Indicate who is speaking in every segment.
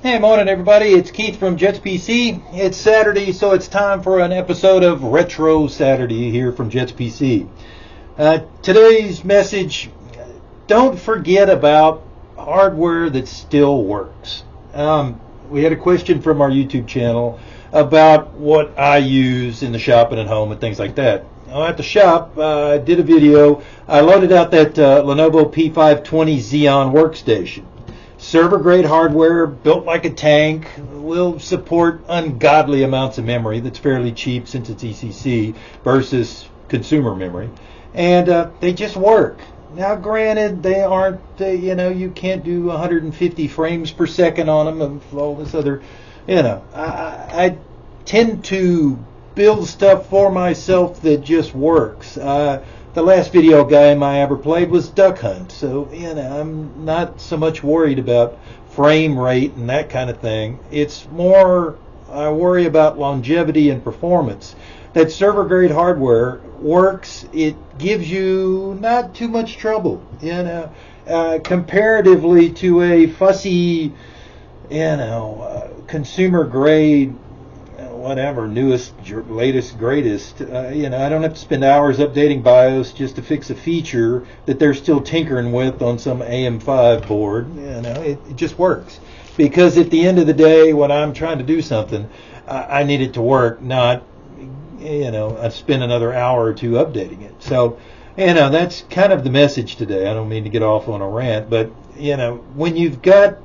Speaker 1: Hey, morning everybody. It's Keith from Jets PC. It's Saturday, so it's time for an episode of Retro Saturday here from Jets PC. Today's message, don't forget about hardware that still works. We had a question from our YouTube channel about what I use in the shop and at home and things like that. At the shop, I did a video. I loaded out that Lenovo P520 Xeon workstation. Server-grade hardware, built like a tank, will support ungodly amounts of memory that's fairly cheap since it's ECC versus consumer memory. And they just work. Now, granted, they aren't, you can't do 150 frames per second on them and all this other, I tend to build stuff for myself that just works. The last video game I ever played was Duck Hunt, so I'm not so much worried about frame rate and that kind of thing. It's more I worry about longevity and performance. That server grade hardware works. It gives you not too much trouble, comparatively to a fussy, consumer grade, whatever, newest, latest, greatest. I don't have to spend hours updating BIOS just to fix a feature that they're still tinkering with on some AM5 board. It just works. Because at the end of the day, when I'm trying to do something, I need it to work, not, I spend another hour or two updating it. So, that's kind of the message today. I don't mean to get off on a rant, but, when you've got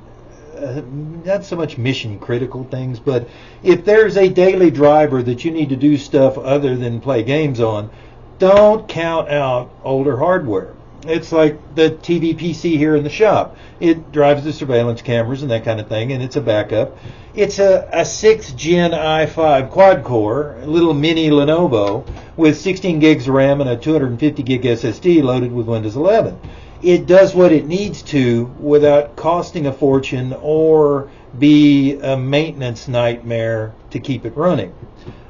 Speaker 1: not so much mission critical things, but if there's a daily driver that you need to do stuff other than play games on, don't count out older hardware. It's like the TV PC here in the shop. It drives the surveillance cameras and that kind of thing, and it's a backup. It's a 6th Gen i5 quad core, a little mini Lenovo with 16 gigs of RAM and a 250 gig SSD loaded with Windows 11. It does what it needs to without costing a fortune or be a maintenance nightmare to keep it running.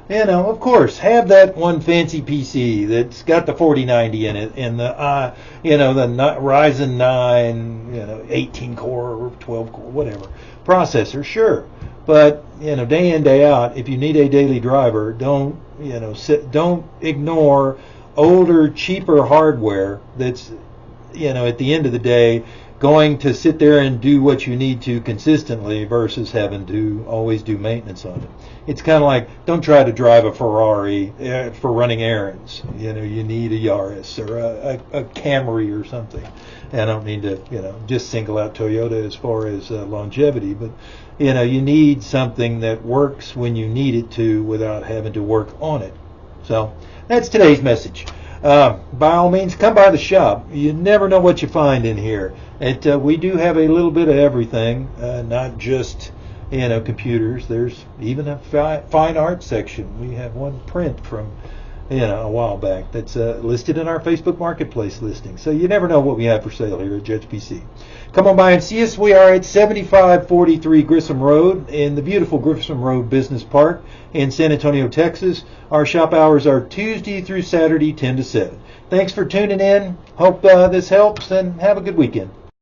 Speaker 1: Of course, have that one fancy PC that's got the 4090 in it and the Ryzen 9, 18 core or 12 core, whatever processor, sure. But day in, day out, if you need a daily driver, don't ignore older, cheaper hardware that's at the end of the day, going to sit there and do what you need to consistently versus having to always do maintenance on it. It's kind of like, don't try to drive a Ferrari for running errands. You need a Yaris or a Camry or something. And I don't mean to, just single out Toyota as far as longevity, but, you need something that works when you need it to without having to work on it. So that's today's message. By all means, come by the shop. You never know what you find in here. We do have a little bit of everything, not just computers. There's even a fine art section. We have one print from a while back that's listed in our Facebook Marketplace listing. So you never know what we have for sale here at Jets PC. Come on by and see us. We are at 7543 Grissom Road in the beautiful Grissom Road Business Park in San Antonio, Texas. Our shop hours are Tuesday through Saturday, 10 to 7. Thanks for tuning in. Hope this helps, and have a good weekend.